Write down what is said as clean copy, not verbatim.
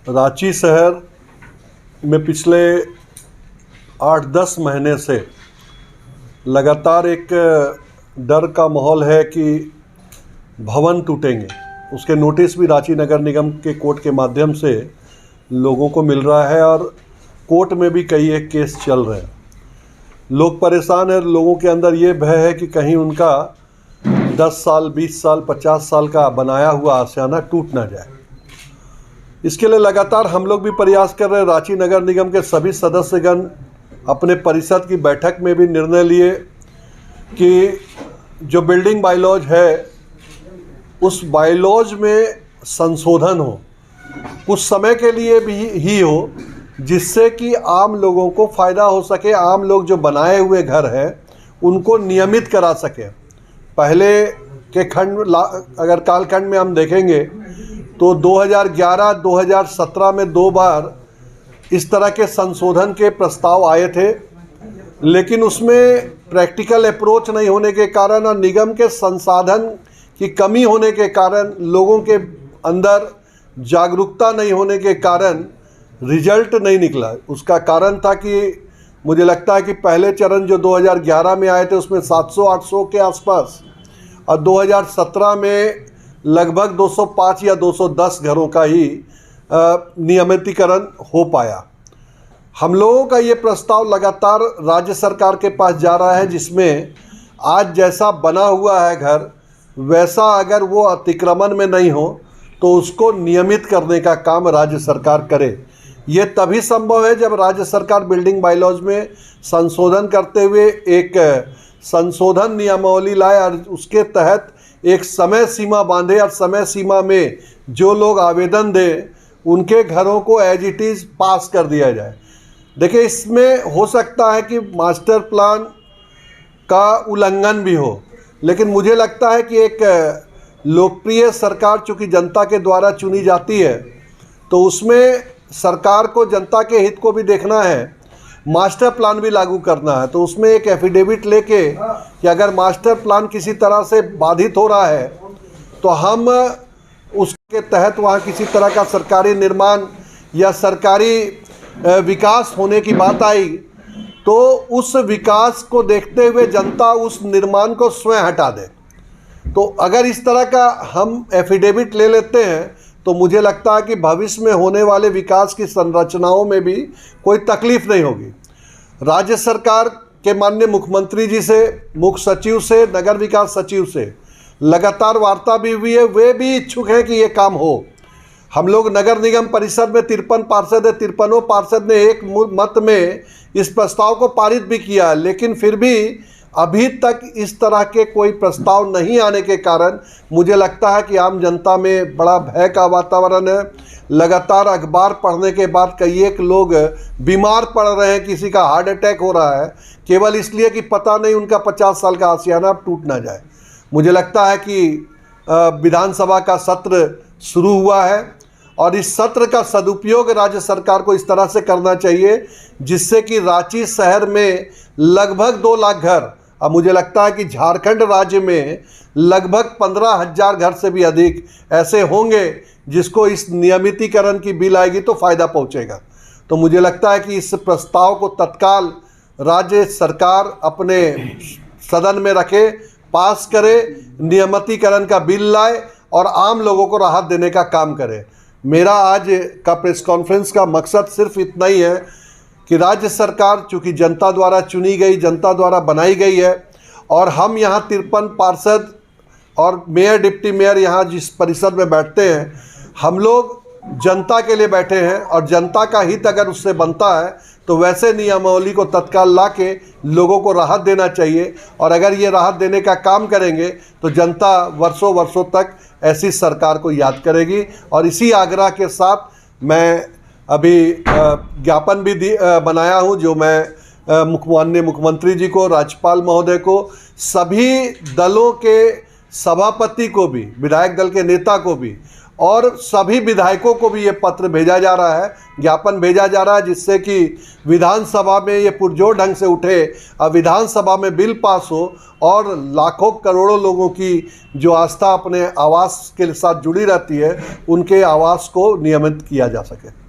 रांची शहर में पिछले 8-10 महीने से लगातार एक डर का माहौल है कि भवन टूटेंगे। उसके नोटिस भी रांची नगर निगम के कोर्ट के माध्यम से लोगों को मिल रहा है और कोर्ट में भी कई एक केस चल रहे हैं। लोग परेशान हैं। लोगों के अंदर ये भय है कि कहीं उनका 10 साल, 20 साल, 50 साल का बनाया हुआ आशियाना टूट ना जाए। इसके लिए लगातार हम लोग भी प्रयास कर रहे हैं। रांची नगर निगम के सभी सदस्यगण अपने परिषद की बैठक में भी निर्णय लिए कि जो बिल्डिंग बायलॉज है उस बायलॉज में संशोधन हो, कुछ समय के लिए भी ही हो, जिससे कि आम लोगों को फ़ायदा हो सके। आम लोग जो बनाए हुए घर हैं उनको नियमित करा सकें। पहले के खंड अगर कालखंड में हम देखेंगे तो 2011-2017 में 2 बार इस तरह के संशोधन के प्रस्ताव आए थे, लेकिन उसमें प्रैक्टिकल अप्रोच नहीं होने के कारण और निगम के संसाधन की कमी होने के कारण, लोगों के अंदर जागरूकता नहीं होने के कारण रिजल्ट नहीं निकला। उसका कारण था कि मुझे लगता है कि पहले चरण जो 2011 में आए थे उसमें 700-800 के आसपास और 2017 में लगभग 205 या 210 घरों का ही नियमितीकरण हो पाया। हम लोगों का ये प्रस्ताव लगातार राज्य सरकार के पास जा रहा है, जिसमें आज जैसा बना हुआ है घर वैसा अगर वो अतिक्रमण में नहीं हो तो उसको नियमित करने का काम राज्य सरकार करे। ये तभी संभव है जब राज्य सरकार बिल्डिंग बायलॉज में संशोधन करते हुए एक संशोधन नियमावली लाए और उसके तहत एक समय सीमा बांधे और समय सीमा में जो लोग आवेदन दें उनके घरों को एज इट इज़ पास कर दिया जाए। देखिए, इसमें हो सकता है कि मास्टर प्लान का उल्लंघन भी हो, लेकिन मुझे लगता है कि एक लोकप्रिय सरकार चूँकि जनता के द्वारा चुनी जाती है तो उसमें सरकार को जनता के हित को भी देखना है, मास्टर प्लान भी लागू करना है। तो उसमें एक एफिडेविट लेके कि अगर मास्टर प्लान किसी तरह से बाधित हो रहा है तो हम उसके तहत वहाँ किसी तरह का सरकारी निर्माण या सरकारी विकास होने की बात आई तो उस विकास को देखते हुए जनता उस निर्माण को स्वयं हटा दे। तो अगर इस तरह का हम एफिडेविट ले लेते हैं तो मुझे लगता है कि भविष्य में होने वाले विकास की संरचनाओं में भी कोई तकलीफ नहीं होगी। राज्य सरकार के माननीय मुख्यमंत्री जी से, मुख्य सचिव से, नगर विकास सचिव से लगातार वार्ता भी हुई है। वे भी इच्छुक हैं कि ये काम हो। हम लोग नगर निगम परिषद में 53 पार्षद है, 53 पार्षद ने एक मत में इस प्रस्ताव को पारित भी किया, लेकिन फिर भी अभी तक इस तरह के कोई प्रस्ताव नहीं आने के कारण मुझे लगता है कि आम जनता में बड़ा भय का वातावरण है। लगातार अखबार पढ़ने के बाद कई एक लोग बीमार पड़ रहे हैं, किसी का हार्ट अटैक हो रहा है केवल इसलिए कि पता नहीं उनका 50 साल का आशियाना टूट ना जाए। मुझे लगता है कि विधानसभा का सत्र शुरू हुआ है और इस सत्र का सदुपयोग राज्य सरकार को इस तरह से करना चाहिए जिससे कि रांची शहर में लगभग 2 लाख घर, अब मुझे लगता है कि झारखंड राज्य में लगभग 15,000 घर से भी अधिक ऐसे होंगे जिसको इस नियमितीकरण की बिल आएगी तो फ़ायदा पहुंचेगा। तो मुझे लगता है कि इस प्रस्ताव को तत्काल राज्य सरकार अपने सदन में रखे, पास करे, नियमितीकरण का बिल लाए और आम लोगों को राहत देने का काम करे। मेरा आज का प्रेस कॉन्फ्रेंस का मकसद सिर्फ इतना ही है कि राज्य सरकार चूँकि जनता द्वारा चुनी गई, जनता द्वारा बनाई गई है और हम यहाँ 53 पार्षद और मेयर, डिप्टी मेयर यहाँ जिस परिषद में बैठते हैं, हम लोग जनता के लिए बैठे हैं और जनता का हित अगर उससे बनता है तो वैसे नियमावली को तत्काल ला के लोगों को राहत देना चाहिए। और अगर ये राहत देने का काम करेंगे तो जनता वर्षों वर्षों तक ऐसी सरकार को याद करेगी। और इसी आग्रह के साथ मैं अभी ज्ञापन भी बनाया हूँ जो मैं माननीय मुख्यमंत्री जी को, राज्यपाल महोदय को, सभी दलों के सभापति को भी, विधायक दल के नेता को भी और सभी विधायकों को भी ये पत्र भेजा जा रहा है, ज्ञापन भेजा जा रहा है, जिससे कि विधानसभा में ये पुरजोर ढंग से उठे और विधानसभा में बिल पास हो और लाखों करोड़ों लोगों की जो आस्था अपने आवास के साथ जुड़ी रहती है, उनके आवास को नियमित किया जा सके।